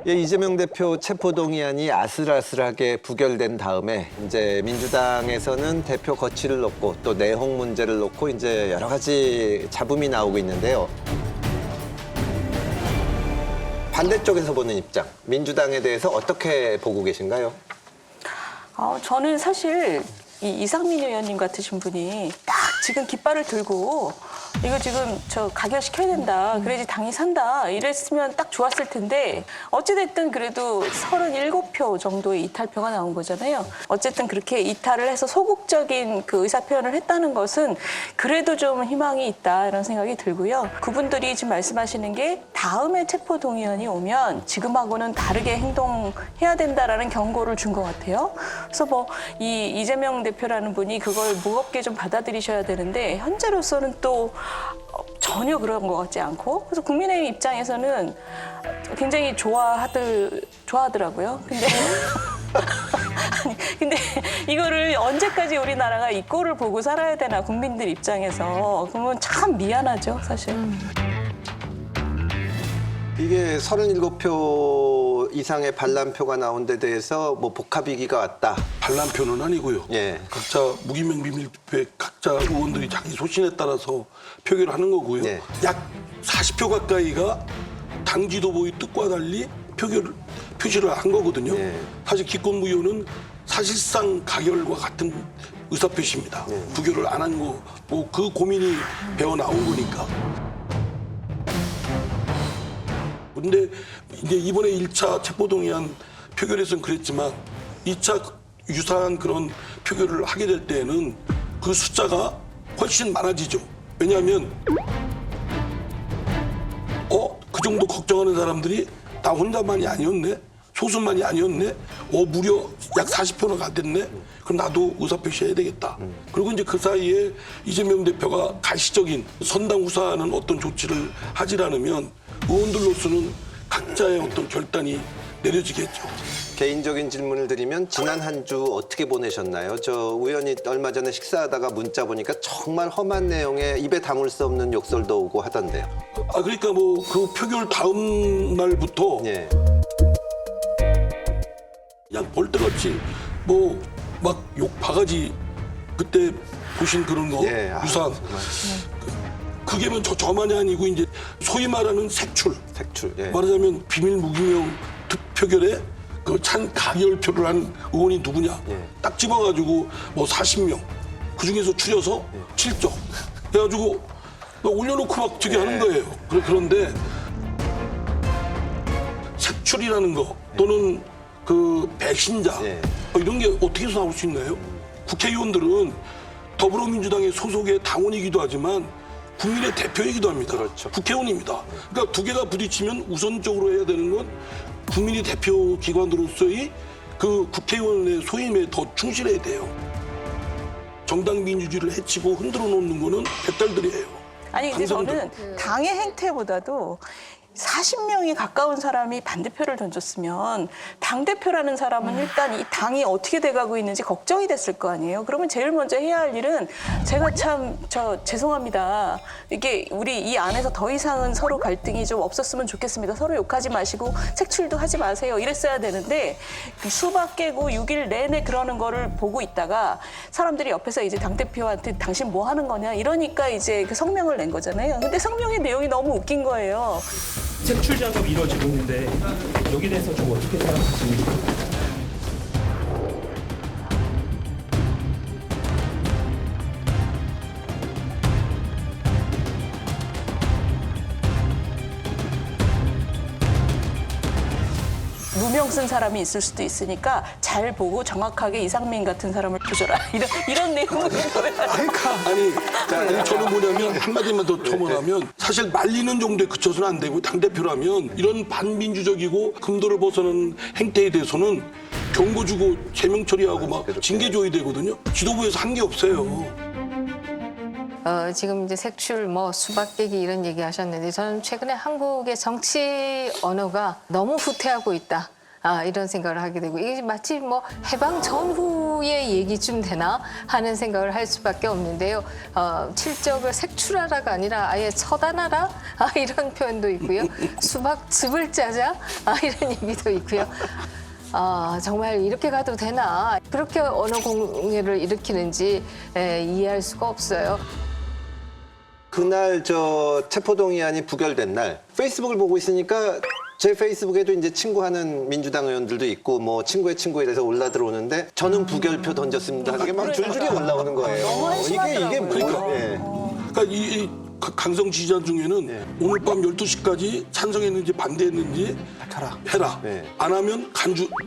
예, 이재명 대표 체포동의안이 아슬아슬하게 부결된 다음에 이제 민주당에서는 대표 거취를 놓고 또 내홍 문제를 놓고 이제 여러 가지 잡음이 나오고 있는데요. 반대쪽에서 보는 입장, 민주당에 대해서 어떻게 보고 계신가요? 저는 사실 이상민 의원님 같으신 분이 딱 지금 깃발을 들고 이거 지금 저 가결시켜야 된다. 그래야지 당이 산다. 이랬으면 딱 좋았을 텐데 어찌됐든 그래도 37표 정도의 이탈표가 나온 거잖아요. 어쨌든 그렇게 이탈을 해서 소극적인 그 의사표현을 했다는 것은 그래도 좀 희망이 있다 이런 생각이 들고요. 그분들이 지금 말씀하시는 게 다음에 체포동의안이 오면 지금하고는 다르게 행동해야 된다라는 경고를 준 것 같아요. 그래서 뭐 이재명 대표라는 분이 그걸 무겁게 좀 받아들이셔야 되는데 현재로서는 또 전혀 그런 것 같지 않고 그래서 국민의힘 입장에서는 굉장히 좋아하더라고요. 근데 이거를 언제까지 우리나라가 이 꼴을 보고 살아야 되나 국민들 입장에서 그러면 참 미안하죠, 사실. 이게 37표 이상의 반란표가 나온 데 대해서 뭐 복합위기가 왔다. 반란표는 아니고요. 예. 각자 무기명 비밀투표에 각자 의원들이 자기 소신에 따라서 표결을 하는 거고요. 예. 약 40표 가까이가 당 지도부의 뜻과 달리 표시를 한 거거든요. 예. 사실 기권무효는 사실상 가결과 같은 의사표시입니다. 예. 부결을 안 한 거, 뭐 그 고민이 배어 나온 거니까. 근데 이제 이번에 1차 체포동의안 표결에서는 그랬지만 2차 유사한 그런 표결을 하게 될 때에는 그 숫자가 훨씬 많아지죠. 왜냐하면 그 정도 걱정하는 사람들이 나 혼자만이 아니었네? 소수만이 아니었네? 무려 약 40표나 가됐네? 그럼 나도 의사표시해야 되겠다. 그리고 이제 그 사이에 이재명 대표가 가시적인 선당 후사하는 어떤 조치를 하지 않으면 의원들로서는 각자의 어떤 결단이 내려지겠죠. 개인적인 질문을 드리면 지난 한 주 어떻게 보내셨나요? 저 우연히 얼마 전에 식사하다가 문자 보니까 정말 험한 내용에 입에 담을 수 없는 욕설도 오고 하던데요. 그러니까 뭐 그 표결 다음 날부터 예. 그냥 벌떼같이 뭐 막 욕 바가지 그때 보신 그런 거 예. 유사한 그게 뭐 저만이 아니고 이제 소위 말하는 색출. 예. 말하자면 비밀 무기명 표결에 그 찬 가결표를 한 의원이 누구냐. 예. 딱 집어가지고 뭐 40명. 그중에서 추려서 7점. 해가지고 막 올려놓고 막 저기 하는 거예요. 그런데 색출이라는 거 또는 그 배신자 이런 게 어떻게 해서 나올 수 있나요? 국회의원들은 더불어민주당의 소속의 당원이기도 하지만 국민의 대표이기도 합니다. 그렇죠. 국회의원입니다. 그러니까 두 개가 부딪히면 우선적으로 해야 되는 건 국민이 대표 기관으로서의 그 국회의원의 소임에 더 충실해야 돼요. 정당 민주주의를 해치고 흔들어 놓는 거는 배딸들이에요. 아니 근데 저는 당의 행태보다도 40명이 가까운 사람이 반대표를 던졌으면 당대표라는 사람은 일단 이 당이 어떻게 돼가고 있는지 걱정이 됐을 거 아니에요. 그러면 제일 먼저 해야 할 일은 제가 참 죄송합니다. 이게 우리 이 안에서 더 이상은 서로 갈등이 좀 없었으면 좋겠습니다. 서로 욕하지 마시고 색출도 하지 마세요. 이랬어야 되는데 수박 깨고 6일 내내 그러는 거를 보고 있다가 사람들이 옆에서 이제 당대표한테 당신 뭐 하는 거냐 이러니까 이제 그 성명을 낸 거잖아요. 근데 성명의 내용이 너무 웃긴 거예요. 색출 작업이 이루어지고 있는데 여기에 대해서 좀 어떻게 생각하십니까? 누명 쓴 사람이 있을 수도 있으니까 잘 보고 정확하게 이상민 같은 사람을 부셔라. 이런 내용을 아니 저는 뭐냐면 한마디만 더 첨언하면 사실 말리는 정도에 그쳐서는 안 되고 당대표라면 이런 반민주적이고 금도를 벗어나는 행태에 대해서는 경고 주고 제명 처리하고 막 징계 줘야 되거든요. 지도부에서 한 게 없어요. 지금 이제 색출, 수박 깨기 이런 얘기 하셨는데 저는 최근에 한국의 정치 언어가 너무 후퇴하고 있다. 이런 생각을 하게 되고 이게 마치 해방 전후 정도의 얘기쯤 되나 하는 생각을 할 수밖에 없는데요. 칠적을 색출하라가 아니라 아예 처단하라 이런 표현도 있고요. 수박즙을 짜자 이런 얘기도 있고요. 정말 이렇게 가도 되나 그렇게 언어 공해를 일으키는지 이해할 수가 없어요. 그날 저 체포동의안이 부결된 날 페이스북을 보고 있으니까 제 페이스북에도 이제 친구하는 민주당 의원들도 있고 뭐 친구의 친구에 대해서 올라 들어오는데 저는 부결표 던졌습니다 하는 게 막 줄줄이 올라오는 거예요. 너무 이게 뭐예요? 예. 그러니까 이 강성 지지자 중에는 오늘 밤 12시까지 찬성했는지 반대했는지 해라. 네. 안 하면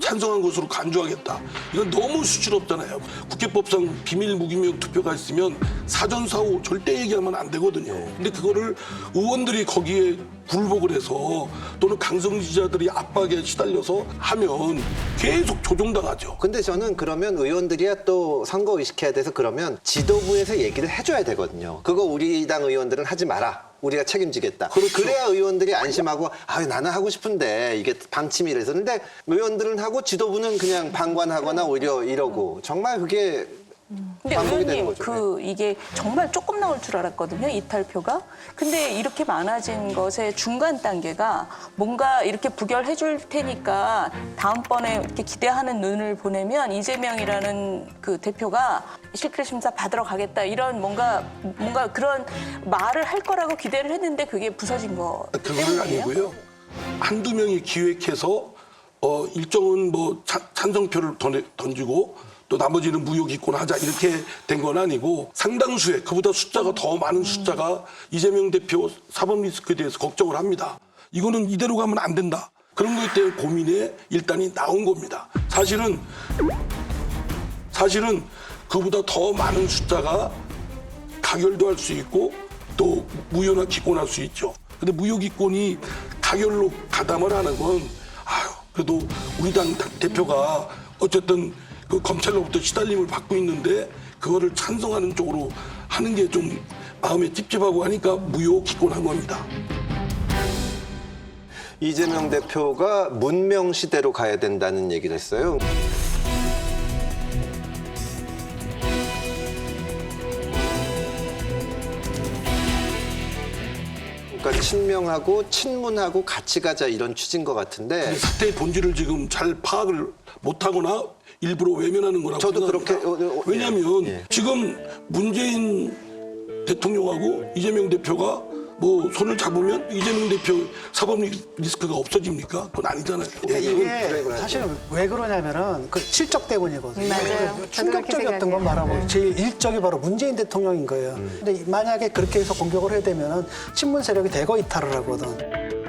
찬성한 것으로 간주하겠다. 이건 너무 수치롭잖아요. 국회법상 비밀 무기명 투표가 있으면 사전사후 절대 얘기하면 안 되거든요. 근데 그거를 의원들이 거기에 굴복을 해서 또는 강성 지지자들이 압박에 시달려서 하면 계속 조종당하죠. 근데 저는 그러면 의원들이야 또 선거 의식해야 돼서 그러면 지도부에서 얘기를 해줘야 되거든요. 그거 우리 당 의원들은 하지 마라. 우리가 책임지겠다. 그렇죠. 그래야 의원들이 안심하고 나는 하고 싶은데 이게 방침이라서. 근데 의원들은 하고 지도부는 그냥 방관하거나 오히려 이러고 정말 그게 근데 반복이 되는 의원님 거죠. 이게 정말 조금 나올 줄 알았거든요, 이탈표가. 근데 이렇게 많아진 것의 중간 단계가 뭔가 이렇게 부결해 줄 테니까 다음번에 이렇게 기대하는 눈을 보내면 이재명이라는 그 대표가 실질 심사 받으러 가겠다 이런 뭔가 그런 말을 할 거라고 기대를 했는데 그게 부서진 거 그건 때문이에요? 아니고요. 한두 명이 기획해서 일정은 뭐 찬성표를 던지고 또 나머지는 무효기권하자 이렇게 된 건 아니고 상당수의 그보다 숫자가 더 많은 숫자가 이재명 대표 사법 리스크에 대해서 걱정을 합니다. 이거는 이대로 가면 안 된다. 그런 것 때문에 고민에 일단이 나온 겁니다. 사실은 그보다 더 많은 숫자가 가결도 할 수 있고 또 무효나 기권할 수 있죠. 근데 무효기권이 가결로 가담을 하는 건 그래도 우리 당 대표가 어쨌든 그 검찰로부터 시달림을 받고 있는데 그거를 찬성하는 쪽으로 하는 게 좀 마음에 찝찝하고 하니까 무효 기권한 겁니다. 이재명 대표가 문명 시대로 가야 된다는 얘기를 했어요. 그러니까 친명하고 친문하고 같이 가자 이런 취지인 것 같은데 근데 사태의 본질을 지금 잘 파악을 못하거나 일부러 외면하는 거라고 저도 생각합니다. 그렇게 왜냐하면 예. 지금 문재인 대통령하고 이재명 대표가 뭐 손을 잡으면 이재명 대표 사법 리스크가 없어집니까? 그건 아니잖아요. 이게 사실은 왜 그러냐면은 그 실적 때문이거든요. 맞아요. 저도 그렇게 충격적이었던 건 말하면 제일 일적이 바로 문재인 대통령인 거예요. 근데 만약에 그렇게 해서 공격을 해야 되면은 친문 세력이 대거 이탈을 하거든.